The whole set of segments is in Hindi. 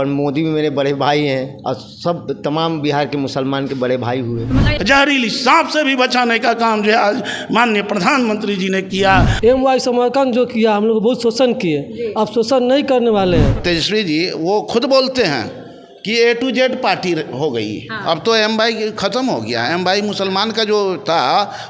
और मोदी भी मेरे बड़े भाई हैं और सब तमाम बिहार के मुसलमान के बड़े भाई हुए। जहरीली सांप से भी बचाने का काम जो है आज माननीय प्रधानमंत्री जी ने किया। MY समर्थन जो किया, हम लोग बहुत शोषण किए, अब शोषण नहीं करने वाले हैं। तेजस्वी जी वो खुद बोलते हैं कि A to Z पार्टी हो गई। अब तो MY ख़त्म हो गया। MY मुसलमान का जो था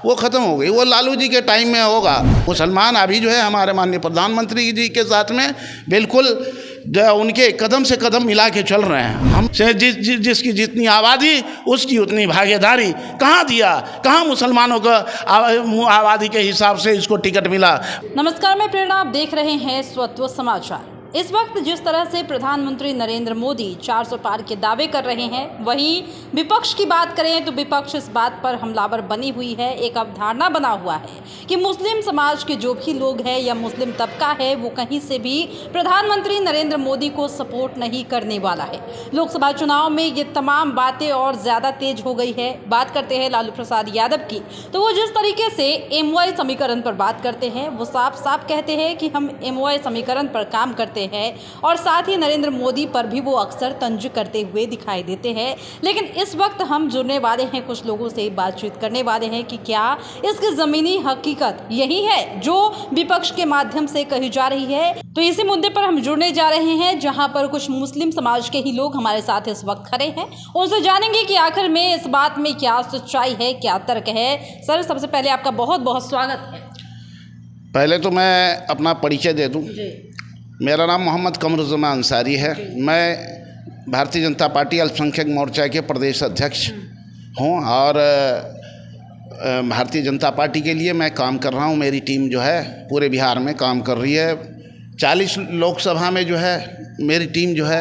वो ख़त्म हो गई, वो लालू जी के टाइम में होगा। मुसलमान अभी जो है हमारे माननीय प्रधानमंत्री जी के साथ में बिल्कुल उनके कदम से कदम मिला के चल रहे हैं। हम जिसकी जितनी आबादी उसकी उतनी भागीदारी कहाँ दिया, कहाँ मुसलमानों को आबादी के हिसाब से इसको टिकट मिला। नमस्कार, मैं प्रेरणा, आप देख रहे हैं स्वत्व समाचार। इस वक्त जिस तरह से प्रधानमंत्री नरेंद्र मोदी 400 पार के दावे कर रहे हैं, वहीं विपक्ष की बात करें तो विपक्ष इस बात पर हमलावर बनी हुई है। एक अवधारणा बना हुआ है कि मुस्लिम समाज के जो भी लोग हैं या मुस्लिम तबका है वो कहीं से भी प्रधानमंत्री नरेंद्र मोदी को सपोर्ट नहीं करने वाला है। लोकसभा चुनाव में ये तमाम बातें और ज़्यादा तेज हो गई है। बात करते हैं लालू प्रसाद यादव की, तो वो जिस तरीके से MY समीकरण पर बात करते हैं वो साफ साफ कहते हैं कि हम MY समीकरण पर काम करते हैं और साथ ही नरेंद्र मोदी पर भी वो अक्सर तंज करते हुए दिखाई देते हैं। लेकिन इस वक्त हम जुड़ने वाले हैं, कुछ लोगों से बातचीत करने वाले हैं कि क्या इसकी ज़मीनी हकीकत यही है जो विपक्ष के माध्यम से कही जा रही है। तो इसी मुद्दे पर हम जुड़ने जा रहे हैं, जहां पर कुछ मुस्लिम समाज के ही लोग हमारे साथ इस वक्त खड़े हैं। उनसे जानेंगे कि आखिर में इस बात में क्या सच्चाई है, क्या तर्क है। सर, सबसे पहले आपका बहुत बहुत स्वागत है। पहले तो मैं अपना परिचय दे दूं। मेरा नाम मोहम्मद कमरुज़्ज़मान अंसारी है। मैं भारतीय जनता पार्टी अल्पसंख्यक मोर्चा के प्रदेश अध्यक्ष हूं और भारतीय जनता पार्टी के लिए मैं काम कर रहा हूं। मेरी टीम जो है पूरे बिहार में काम कर रही है। 40 लोकसभा में जो है मेरी टीम जो है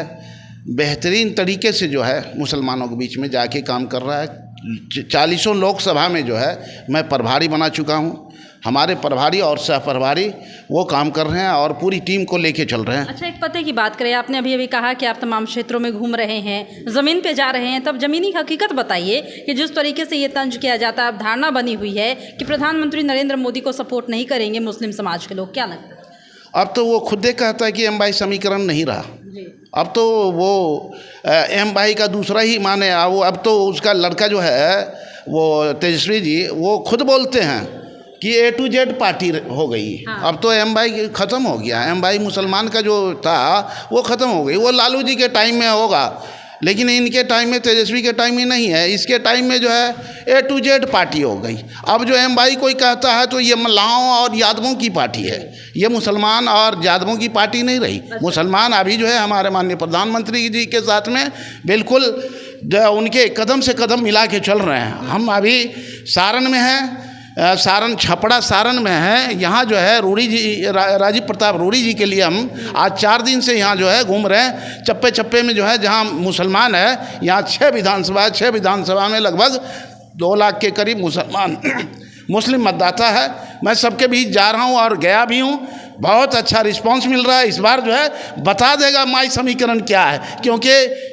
बेहतरीन तरीके से जो है मुसलमानों के बीच में जाके काम कर रहा है। 40 लोकसभा में जो है मैं प्रभारी बना चुका हूं। हमारे प्रभारी और सह प्रभारी वो काम कर रहे हैं और पूरी टीम को लेके चल रहे हैं। अच्छा, एक पते की बात करें, आपने अभी कहा कि आप तमाम क्षेत्रों में घूम रहे हैं, ज़मीन पे जा रहे हैं, तब ज़मीनी हकीकत बताइए कि जिस तरीके से ये तंज किया जाता है, धारणा बनी हुई है कि प्रधानमंत्री नरेंद्र मोदी को सपोर्ट नहीं करेंगे मुस्लिम समाज के लोग, क्या लगता है? अब तो वो खुद ही कहता है कि MY समीकरण नहीं रहा। अब तो वो MY का दूसरा ही माने। अब तो उसका लड़का जो है वो तेजस्वी जी वो खुद बोलते हैं कि A to Z पार्टी हो गई। अब तो MY ख़त्म हो गया। MY मुसलमान का जो था वो ख़त्म हो गई, वो लालू जी के टाइम में होगा। लेकिन इनके टाइम में, तेजस्वी के टाइम में नहीं है। इसके टाइम में जो है A to Z पार्टी हो गई। अब जो MY कोई कहता है तो ये मल्लाहों और यादवों की पार्टी है, ये मुसलमान और यादवों की पार्टी नहीं रही। मुसलमान अभी जो है हमारे माननीय प्रधानमंत्री जी के साथ में बिल्कुल उनके कदम से कदम मिला के चल रहे हैं। हम अभी सारण में हैं, सारण छपड़ा सारण में है। यहाँ जो है रूड़ी जी, राजीव प्रताप रूड़ी जी के लिए हम आज 4 दिन से यहाँ जो है घूम रहे हैं। चप्पे चप्पे में जो है जहाँ मुसलमान है, यहाँ 6 विधानसभा में लगभग 2 लाख के करीब मुस्लिम मतदाता है। मैं सबके बीच जा रहा हूँ और गया भी हूँ। बहुत अच्छा रिस्पांस मिल रहा है। इस बार जो है बता देगा MY समीकरण क्या है, क्योंकि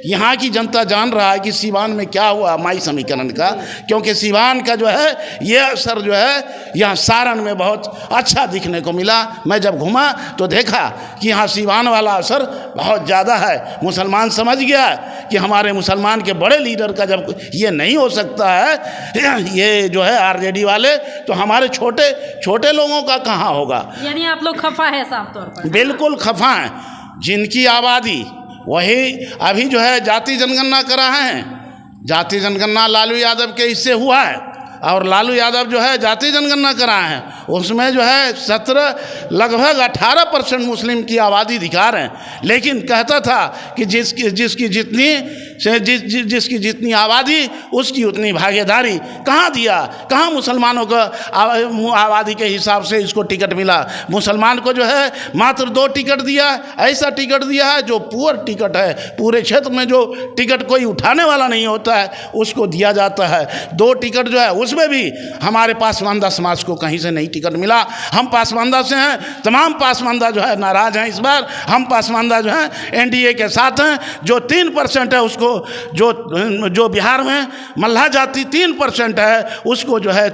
यहाँ की जनता जान रहा है कि सीवान में क्या हुआ MY समीकरण का। क्योंकि सीवान का जो है ये असर जो है यहाँ सारण में बहुत अच्छा दिखने को मिला। मैं जब घूमा तो देखा कि यहाँ सीवान वाला असर बहुत ज़्यादा है। मुसलमान समझ गया कि हमारे मुसलमान के बड़े लीडर का जब ये नहीं हो सकता है, ये जो है RJD वाले, तो हमारे छोटे छोटे लोगों का कहाँ होगा। यानी आप लोग खफा है साफ तौर पर? बिल्कुल खफा हैं। जिनकी आबादी वही अभी जो है जाति जनगणना करा है। जाति जनगणना लालू यादव के इससे हुआ है और लालू यादव जो है जाति जनगणना कराए हैं, उसमें जो है 17 लगभग 18% मुस्लिम की आबादी दिखा रहे हैं। लेकिन कहता था कि जिसकी जितनी आबादी उसकी उतनी भागीदारी कहाँ दिया, कहाँ मुसलमानों को आबादी के हिसाब से इसको टिकट मिला। मुसलमान को जो है मात्र 2 टिकट दिया, ऐसा टिकट दिया है जो पुअर टिकट है। पूरे क्षेत्र में जो टिकट कोई उठाने वाला नहीं होता है उसको दिया जाता है। 2 टिकट जो है उसमें भी हमारे पासमानदा समाज को कहीं से नहीं टिकट मिला। हम पासमानदा से हैं, तमाम पासमानदा जो है नाराज़ हैं। इस बार हम पासमानदा जो हैं NDA के साथ हैं। जो 3% है उसको जो बिहार में मल्लाह जाति 3% है उसको जो है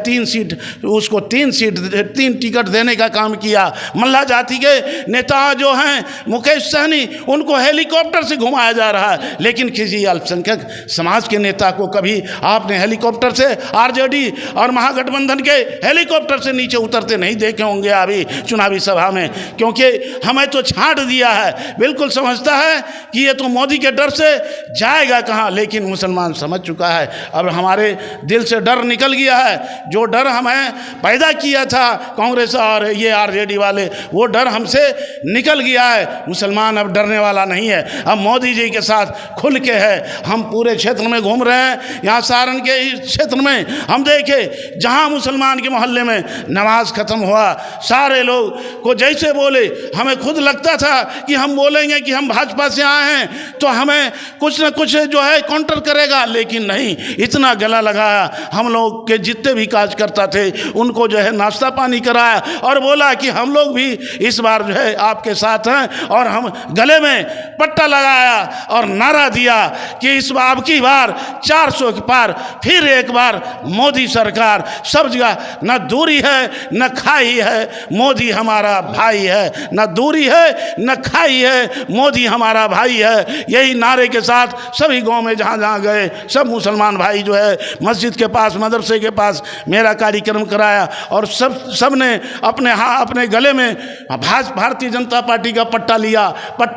3 टिकट देने का काम किया। मल्लाह जाति के नेता जो हैं मुकेश सहनी, उनको हेलीकॉप्टर से घुमाया जा रहा है, लेकिन किसी अल्पसंख्यक समाज के नेता को कभी आपने हेलीकॉप्टर से आरजेडी और महागठबंधन के हेलीकॉप्टर से नीचे उतरते नहीं देखे होंगे अभी चुनावी सभा में, क्योंकि हमें तो छांट दिया है। बिल्कुल समझता है कि ये तो मोदी के डर से जाएगा कहाँ, लेकिन मुसलमान समझ चुका है, अब हमारे दिल से डर निकल गया है। जो डर हमें पैदा किया था कांग्रेस और ये आरजेडी वाले, वो डर हमसे निकल गया है। मुसलमान अब डरने वाला नहीं है, अब मोदी जी के साथ खुल के है। हम पूरे क्षेत्र में घूम रहे हैं, यहाँ सारण के इस क्षेत्र में हम देखे जहाँ मुसलमान के मोहल्ले में नमाज ख़त्म हुआ, सारे लोग को जैसे बोले, हमें खुद लगता था कि हम बोलेंगे कि हम भाजपा से आए हैं तो हमें कुछ न कुछ जो है काउंटर करेगा, लेकिन नहीं, इतना गला लगाया। हम लोग के जितने भी कार्यकर्ता थे उनको जो है नाश्ता पानी कराया और बोला कि हम लोग भी इस बार जो है आपके साथ हैं, और हम गले में पट्टा लगाया और नारा दिया कि इस बार की बार 400 के पार फिर एक बार मोदी सरकार। सब जगह न दूरी है न खाई है, मोदी हमारा भाई है, न दूरी है न खाई है, मोदी हमारा भाई है। यही नारे के साथ सभी गांव में जहाँ जहाँ गए सब मुसलमान भाई जो है मस्जिद के पास, मदरसे के पास मेरा कार्यक्रम कराया, और सब ने अपने गले में भारतीय जनता पार्टी का पट्टा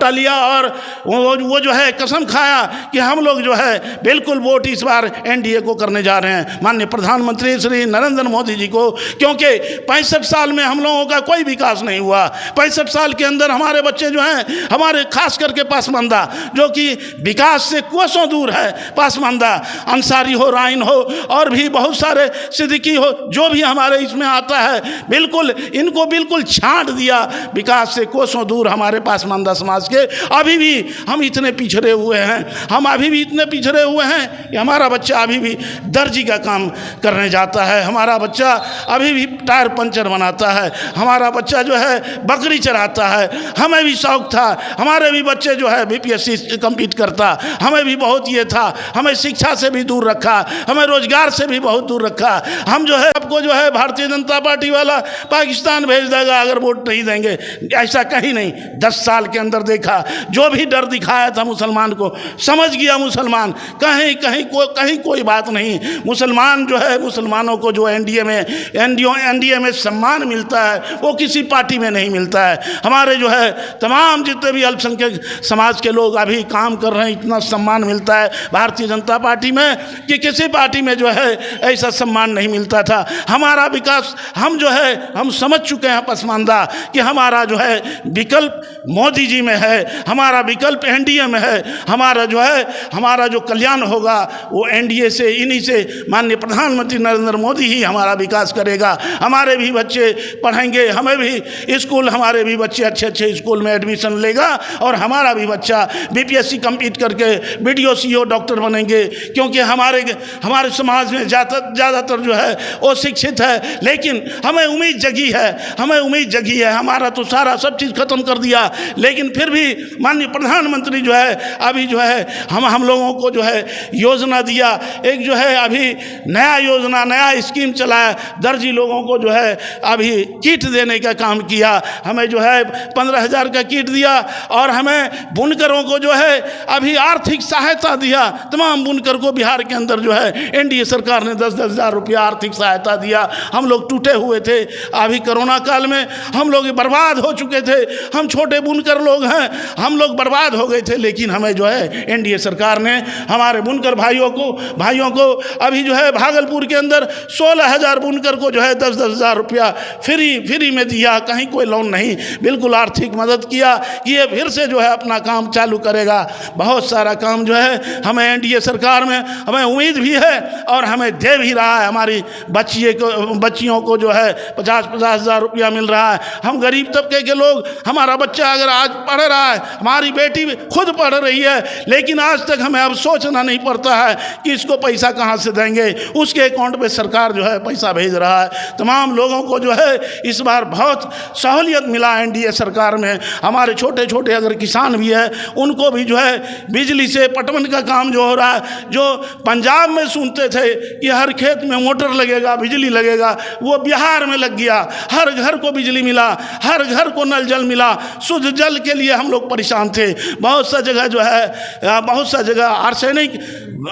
लिया और वो जो है कसम खाया कि हम लोग जो है बिल्कुल वोट इस बार एनडीए को करने जा रहे हैं, माननीय प्रधानमंत्री श्री नरेंद्र मोदी जी को, क्योंकि 65 साल में हम लोगों का कोई विकास नहीं हुआ। 65 साल के अंदर हमारे बच्चे जो हैं, हमारे खास करके पासमानदा जो कि विकास से कोसों दूर है, पासमानदा अंसारी हो, राइन हो और भी बहुत सारे सिद्दीकी हो, जो भी हमारे इसमें आता है, बिल्कुल इनको बिल्कुल छांट दिया, विकास से कोसों दूर हमारे पासमानदा समाज के। अभी भी हम इतने पिछड़े हुए हैं, हम अभी भी इतने पिछड़े हुए हैं कि हमारा बच्चा अभी भी दर्जी का काम करने जाता है, हमारा बच्चा अभी भी टायर पंचर बनाता है, हमारा बच्चा जो है बकरी चराता है। हमें भी शौक था, हमारे भी बच्चे जो है बीपीएससी कम्पीट करता, हमें भी बहुत ये था, हमें शिक्षा से भी दूर रखा, हमें रोजगार से भी बहुत दूर रखा। हम जो है आपको जो है भारतीय जनता पार्टी वाला पाकिस्तान भेज देगा अगर वोट नहीं देंगे, ऐसा कहीं नहीं। 10 साल के अंदर देखा, जो भी डर दिखाया था मुसलमान को, समझ गया मुसलमान, कहीं कोई बात नहीं। मुसलमान जो है, मुसलमानों को जो एनडीए में सम्मान मिलता है वो किसी पार्टी में नहीं मिलता है। हमारे जो है तमाम जितने भी अल्पसंख्यक समाज के लोग अभी काम कर रहे हैं, इतना सम्मान मिलता है भारतीय जनता पार्टी में कि किसी पार्टी में जो है ऐसा सम्मान नहीं मिलता था। हमारा विकास हम समझ चुके हैं पसमानदा कि हमारा जो है विकल्प मोदी जी में है, हमारा विकल्प एनडीए में है, हमारा जो कल्याण होगा वो एनडीए से, इन्हीं से माननीय प्रधानमंत्री नरेंद्र मोदी ही हमारा विकास करेगा। हमारे भी बच्चे पढ़ेंगे, हमारे भी बच्चे अच्छे स्कूल में एडमिशन लेगा और हमारा भी बच्चा बीपीएससी कम्पीट करके बीडीओ सीओ डॉक्टर बनेंगे, क्योंकि हमारे समाज में ज़्यादातर जो है वो शिक्षित है। लेकिन हमें उम्मीद जगी है, हमारा तो सारा सब चीज़ ख़त्म कर दिया, लेकिन फिर भी माननीय प्रधानमंत्री जो है अभी जो है हम लोगों को जो है योजना दिया, एक जो है अभी नया स्कीम चलाया, दर्जी लोगों को जो है अभी किट देने का काम किया, हमें जो है 15,000 का किट दिया और हमें बुनकरों को जो है अभी आर्थिक सहायता दिया। तमाम बुनकर को बिहार के अंदर जो है एनडीए सरकार ने 10-10 हज़ार रुपया आर्थिक सहायता दिया। हम लोग टूटे हुए थे, अभी कोरोना काल में हम लोग बर्बाद हो चुके थे, हम छोटे बुनकर लोग हैं, हम लोग बर्बाद हो गए थे, लेकिन हमें जो है एनडीए सरकार ने हमारे बुनकर भाइयों को अभी जो है भागलपुर के अंदर 16,000 बुनकर को जो है 10-10 हज़ार रुपया फ्री में दिया, कहीं कोई लोन नहीं, बिल्कुल आर्थिक मदद किया कि ये फिर से जो है अपना काम चालू करेगा। बहुत सारा काम जो है हमें एनडीए सरकार में हमें उम्मीद भी है और हमें दे भी रहा है। हमारी बच्चियों को जो है 50-50 हज़ार रुपया मिल रहा है। हम गरीब तबके के लोग, हमारा बच्चा अगर आज पढ़ रहा है, हमारी बेटी खुद पढ़ रही है, लेकिन आज तक हमें अब सोचना नहीं पड़ता है कि इसको पैसा कहाँ से देंगे, उसके अकाउंट पे सरकार जो है पैसा भेज रहा है। तमाम लोगों को जो है इस बार बहुत सहूलियत मिला एनडीए सरकार में। हमारे छोटे अगर किसान भी है उनको भी जो है बिजली से ये पटवन का काम जो हो रहा है, जो पंजाब में सुनते थे कि हर खेत में मोटर लगेगा, बिजली लगेगा, वो बिहार में लग गया। हर घर को बिजली मिला, हर घर को नल जल मिला। शुद्ध जल के लिए हम लोग परेशान थे। बहुत सा जगह जो है, बहुत सा जगह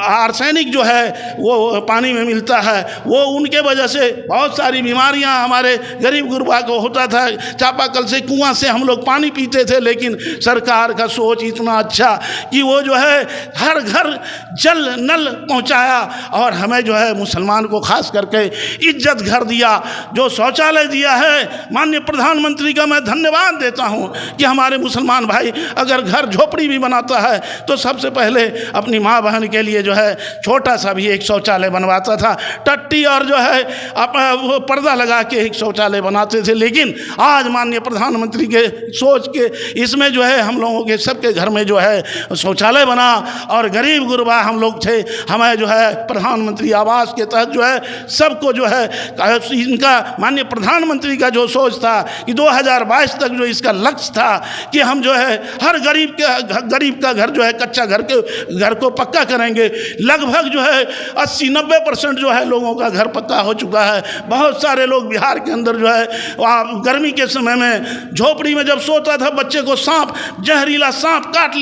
आर्सेनिक जो है वो पानी में मिलता है, वो उनके वजह से बहुत सारी बीमारियां हमारे गरीब गुरबा को होता था। चापाकल से, कुआं से हम लोग पानी पीते थे, लेकिन सरकार का सोच इतना अच्छा कि वो जो है हर घर जल नल पहुंचाया और हमें जो है मुसलमान को खास करके इज्जत घर दिया। जो शौचालय दिया है, माननीय प्रधानमंत्री का मैं धन्यवाद देता हूं कि हमारे मुसलमान भाई अगर घर झोपड़ी भी बनाता है तो सबसे पहले अपनी माँ बहन के लिए जो है छोटा सा भी एक शौचालय बनवाता था। टट्टी और जो है वो पर्दा लगा के एक शौचालय बनाते थे। लेकिन आज माननीय प्रधानमंत्री के सोच के इसमें जो है हम लोगों के सबके घर में जो है शौचालय बना और गरीब गुरबा हम लोग थे, हमें जो है प्रधानमंत्री आवास के तहत जो है सबको जो है इनका माननीय प्रधानमंत्री का जो सोच था कि 2022 तक जो इसका लक्ष्य था कि हम जो है हर गरीब का घर जो है कच्चा घर को पक्का करेंगे। लगभग जो है 80-90% जो है लोगों का घर पक्का हो चुका है। बहुत सारे लोग बिहार के अंदर जो है गर्मी के समय में झोपड़ी में जब सोता था, बच्चे को सांप, जहरीला सांप काट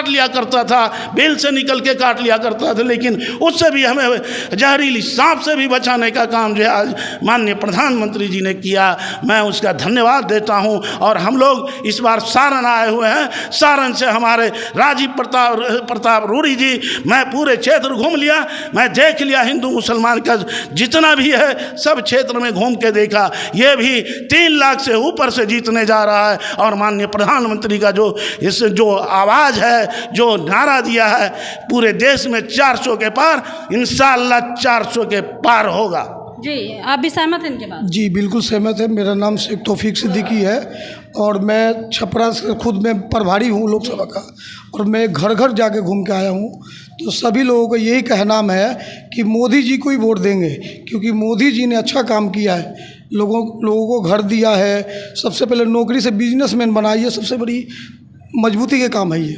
लिया करता था, बेल से निकल के काट लिया करता था। लेकिन उससे भी हमें जहरीली सांप से भी बचाने का काम जो है आज माननीय प्रधानमंत्री जी ने किया। मैं उसका धन्यवाद देता हूं। और हम लोग इस बार सारण आए हुए हैं। सारण से हमारे राजीव प्रताप रूड़ी जी, मैं पूरे क्षेत्र घूम लिया, मैं देख लिया हिंदू मुसलमान का जितना भी है सब क्षेत्र में घूम के देखा। ये भी 3 लाख से ऊपर से जीतने जा रहा है। और माननीय प्रधानमंत्री का जो आवाज़ है, जो नारा दिया है, पूरे देश में 400 के पार, इंशाअल्लाह 400 के पार होगा। जी, आप भी सहमत हैं इनके बात? जी बिल्कुल सहमत है। मेरा नाम शेख तौफीक सिद्दीकी है और मैं छपरा से खुद मैं प्रभारी हूँ लोकसभा का, और मैं घर घर जाके घूम के आया हूँ। तो सभी लोगों का यही कहना है कि मोदी जी को ही वोट देंगे, क्योंकि मोदी जी ने अच्छा काम किया है। लोगों को घर दिया है, सबसे पहले नौकरी से बिजनेसमैन बनाई है, सबसे बड़ी मजबूती के काम है ये।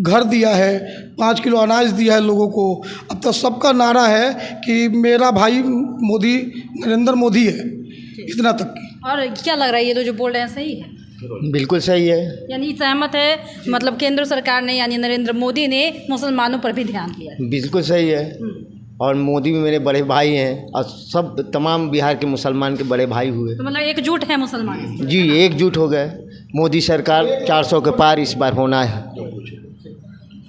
घर दिया है, 5 किलो अनाज दिया है लोगों को। अब तो सबका नारा है कि मेरा भाई मोदी, नरेंद्र मोदी है, इतना तक की। और क्या लग रहा है, ये तो जो बोल रहे हैं सही है? बिल्कुल सही है। यानी सहमत है, मतलब केंद्र सरकार ने यानी नरेंद्र मोदी ने मुसलमानों पर भी ध्यान दिया। बिल्कुल सही है। और मोदी भी मेरे बड़े भाई हैं और सब तमाम बिहार के मुसलमान के बड़े भाई हुए। तो मतलब एकजुट है मुसलमान? जी, एकजुट हो गए। मोदी सरकार 400 के पार इस बार होना है।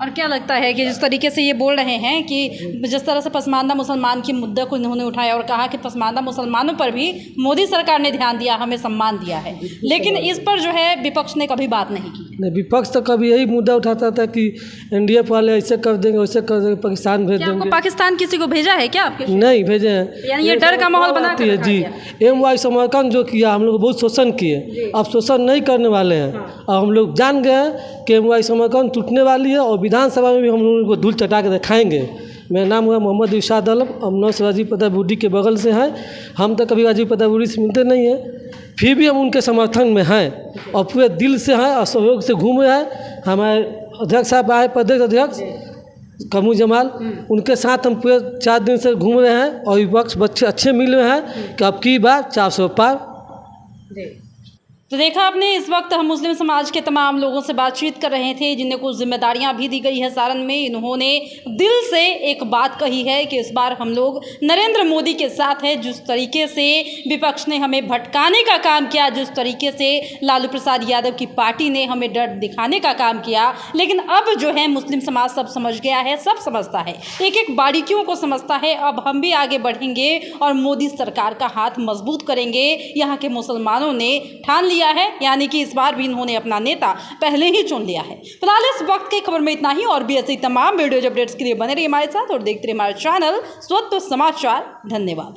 और क्या लगता है कि जिस तरीके से ये बोल रहे हैं कि जिस तरह से पसमानदा मुसलमान की मुद्दे को इन्होंने उठाया और कहा कि पसमानदा मुसलमानों पर भी मोदी सरकार ने ध्यान दिया, हमें सम्मान दिया है, लेकिन इस पर जो है विपक्ष ने कभी बात नहीं की। नहीं, विपक्ष तो कभी यही मुद्दा उठाता था कि एनडीए वाले ऐसे कर देंगे, वैसे कर देंगे, पाकिस्तान भेज देंगे। पाकिस्तान किसी को भेजा है क्या आपके? नहीं भेजे हैं। यानी ये डर का माहौल बना के रखा जी। MY समरकंद जो किया, हम लोग बहुत शोषण किए, अब शोषण नहीं करने वाले हैं। और हम लोग जान गए कि MY समरकंद टूटने वाली है और विधानसभा में भी हम लोगों को धूल चटा के दिखाएंगे। मेरा नाम हुआ मोहम्मद इरशाद आलम, हम 9 से राजीव प्रताप रूडी के बगल से हैं। हम तो कभी राजीव प्रताप रूडी से मिलते नहीं हैं, फिर भी हम उनके समर्थन में हैं और पूरे दिल से हैं और सहयोग से घूम रहे हैं। हमारे अध्यक्ष साहब आए, प्रदेश अध्यक्ष कमू जमाल, उनके साथ हम पूरे 4 दिन से घूम रहे हैं और विपक्ष बच्चे अच्छे मिल रहे हैं कि अब की बार 400 पार। तो देखा आपने, इस वक्त हम मुस्लिम समाज के तमाम लोगों से बातचीत कर रहे थे जिन्हें कुछ जिम्मेदारियां भी दी गई है सारण में। इन्होंने दिल से एक बात कही है कि इस बार हम लोग नरेंद्र मोदी के साथ हैं। जिस तरीके से विपक्ष ने हमें भटकाने का काम किया, जिस तरीके से लालू प्रसाद यादव की पार्टी ने हमें डर दिखाने का काम किया, लेकिन अब जो है मुस्लिम समाज सब समझ गया है, सब समझता है, एक एक बारीकियों को समझता है। अब हम भी आगे बढ़ेंगे और मोदी सरकार का हाथ मजबूत करेंगे। यहाँ के मुसलमानों ने ठान लिया है, यानी कि इस बार भी इन्होंने अपना नेता पहले ही चुन लिया है। फिलहाल इस वक्त की खबर में इतना ही, और भी ऐसी तमाम वीडियो अपडेट्स के लिए बने रहिए हमारे साथ और देखते रहिए हमारा चैनल स्वत्व समाचार। धन्यवाद।